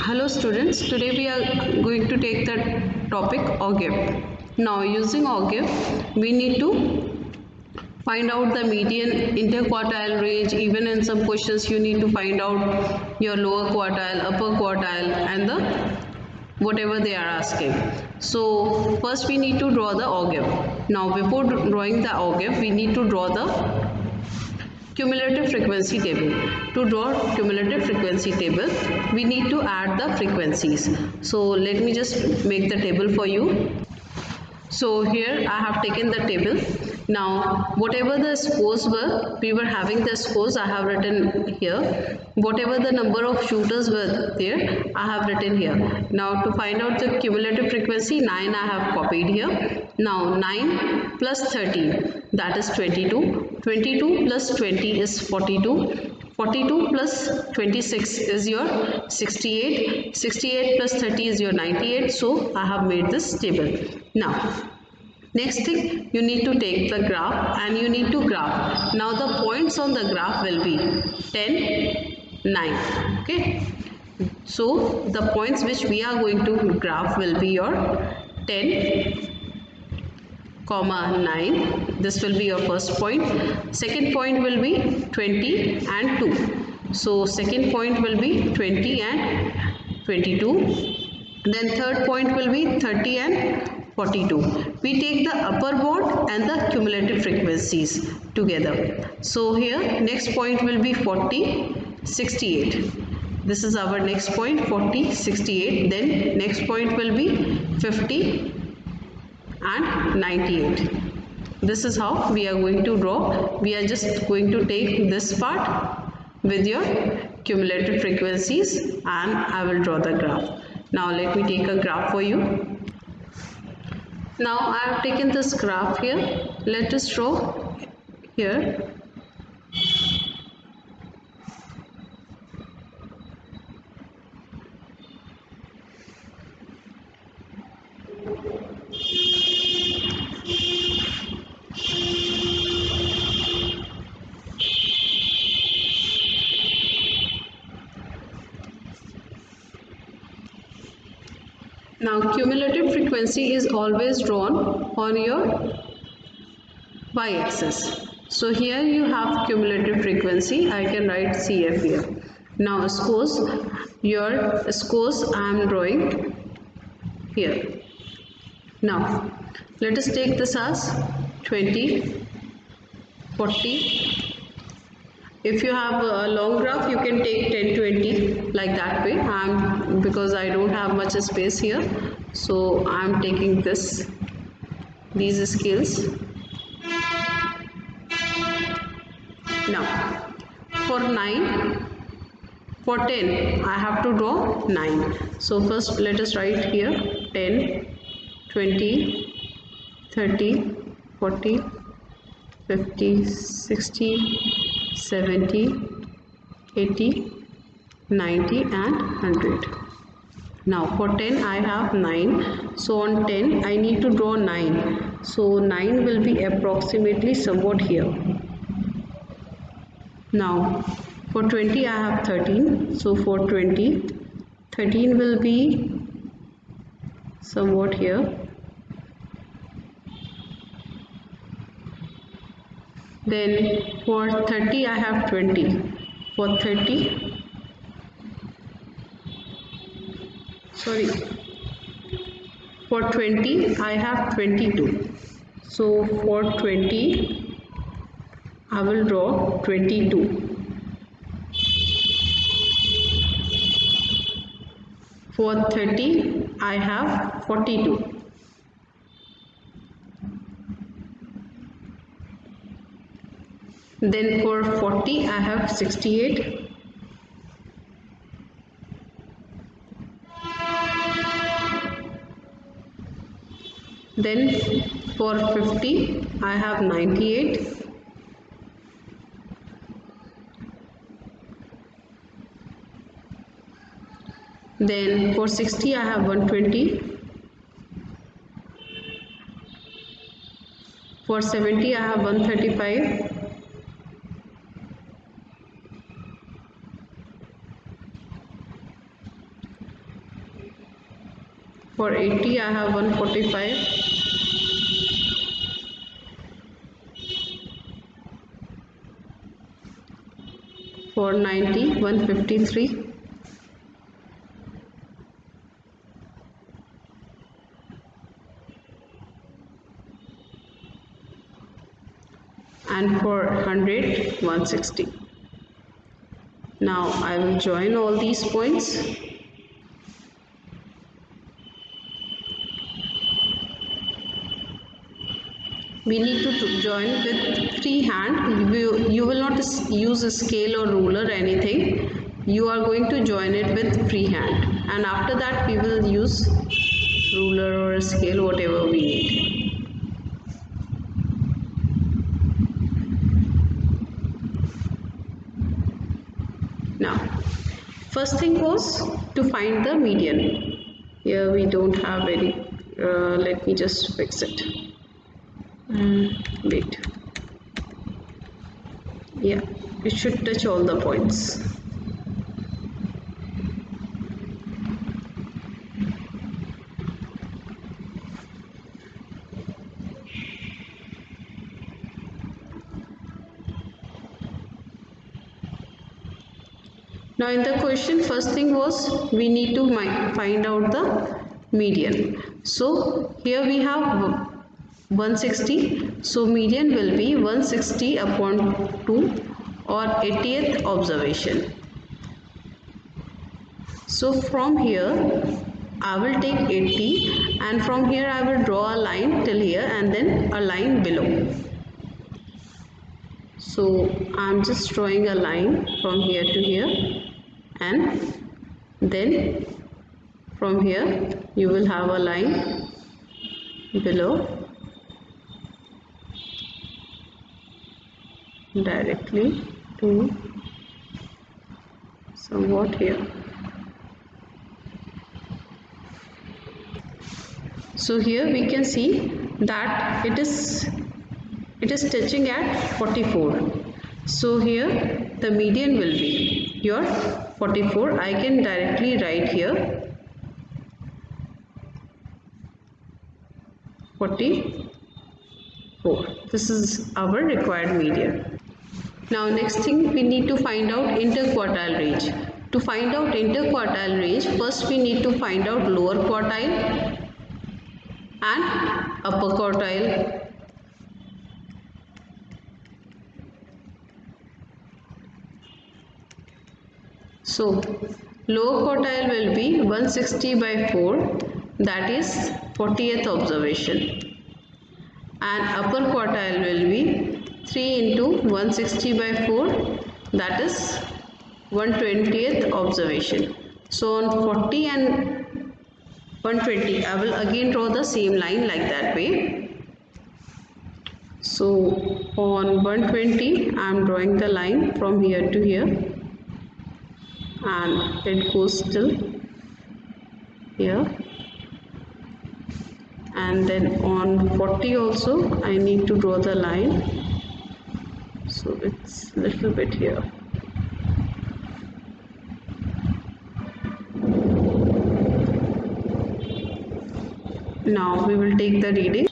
Hello students, today we are going to take the topic OGIF. Now using OGIF, we need to find out the median, interquartile range. Even in some questions you need to find out your lower quartile, upper quartile and the whatever they are asking. So first we need to draw the OGIF. Now before drawing the OGIF, we need to draw the cumulative frequency table. To draw cumulative frequency table, we need to add the frequencies. So let me just make the table for you. So here I have taken the table. Now whatever the scores were, we were having the scores, I have written here. Whatever the number of shooters were there, I have written here. Now to find out the cumulative frequency, 9 I have copied here. Now 9 plus 13, that is 22. 22 plus 20 is 42. 42 plus 26 is your 68. 68 plus 30 is your 98. So I have made this table. Now next thing, you need to take the graph and you need to graph. Now the points on the graph will be 10, 9. Okay. So the points which we are going to graph will be your 10, 9. This will be your first point. Second point will be 20 and 2. So second point will be 20 and 22. Then third point will be 30 and 42. We take the upper board and the cumulative frequencies together. So here next point will be 40, 68. This is our next point, 40, 68. Then next point will be 50 and 98. This is how we are going to draw. We are just going to take this part with your cumulative frequencies and I will draw the graph. Now let me take a graph for you. Now I have taken this graph here. Let us draw here. Now cumulative frequency is always drawn on your y-axis. So here you have cumulative frequency. I can write CF here. Now scores, your scores I am drawing here. Now let us take this as 20, 40. If you have a long graph, you can take 10, 20 like that way. Because I don't have much space here, so I am taking these scales. Now for 9, for 10, I have to draw 9. So first let us write here 10, 20, 30, 40, 50, 60, 70, 80, 90 and 100. Now for 10 I have 9. So on 10 I need to draw 9. So 9 will be approximately somewhat here. Now for 20 I have 13. So for 20, 13 will be somewhat here. Then for 30 I have 20. For 30, for 20 I have 22. So for 20 I will draw 22. For 30 I have 42. Then for 40 I have 68. Then for 50 I have 98. Then for 60 I have 120. For 70 I have 135. For 80 I have 145. For 90 153. And for 100 160. Now I will join all these points. We need to join with free hand. You will not use a scale or ruler or anything. You are going to join it with free hand, and after that we will use ruler or a scale, whatever we need. Now, first thing was to find the median. Here we don't have any. Let me just fix it. Wait. Yeah, it should touch all the points. Now in the question, first thing was we need to find out the median. So here we have 160. So median will be 160 upon 2 or 80th observation. So from here I will take 80 and from here I will draw a line till here and then a line below. So I am just drawing a line from here to here, and then from here you will have a line below directly to somewhat here. So here we can see that it is touching at 44. So here the median will be your 44. I can directly write here 44. This is our required median. Now next thing, we need to find out interquartile range. To find out interquartile range, first we need to find out lower quartile and upper quartile. So lower quartile will be 160 by 4, that is 40th observation, and upper quartile will be 3 into 160 by 4, that is 120th observation. So on 40 and 120 I will again draw the same line like that way. So on 120 I am drawing the line from here to here, and it goes till here, and then on 40 also I need to draw the line, so it's little bit here. Now we will take the reading.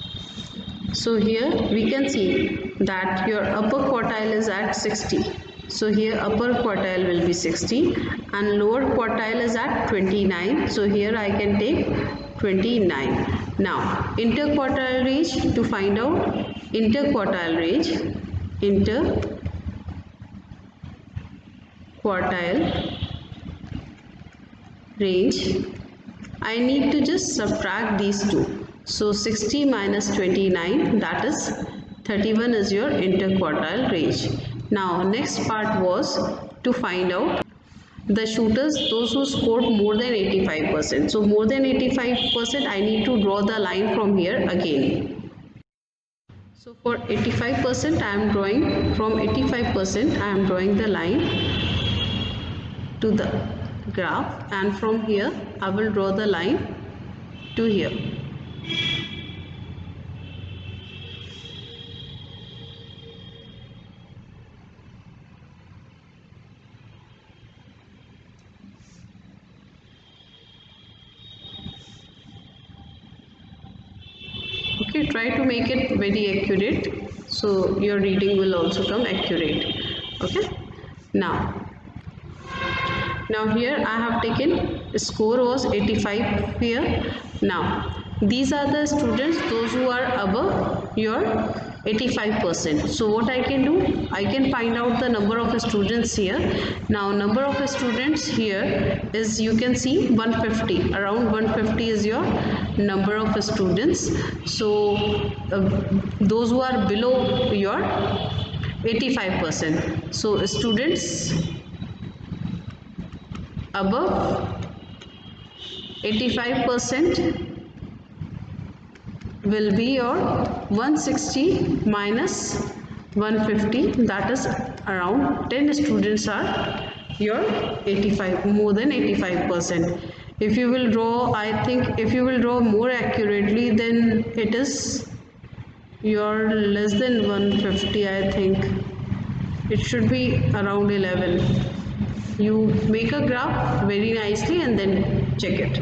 So here we can see that your upper quartile is at 60. So here upper quartile will be 60 and lower quartile is at 29. So here I can take 29. Now interquartile range, to find out interquartile range, interquartile range, I need to just subtract these two. So 60 minus 29, that is 31 is your interquartile range. Now next part was to find out the shooters, those who scored more than 85%. So more than 85% I need to draw the line from here again. So for 85% I am drawing, from 85% I am drawing the line to the graph, and from here I will draw the line to here. Okay, try to make it very accurate, so your reading will also come accurate. Okay, now here I have taken score was 85 here. Now these are the students, those who are above your 85%. So what I can do, I can find out the number of students here. Now number of students here is, you can see 150, around 150 is your number of students. So those who are below your 85%. So students above 85% will be your 160 minus 150, that is around 10 students are your 85, more than 85%. If you will draw, I think if you will draw more accurately, then it is your less than 150. I think it should be around 11. You make a graph very nicely and then check it.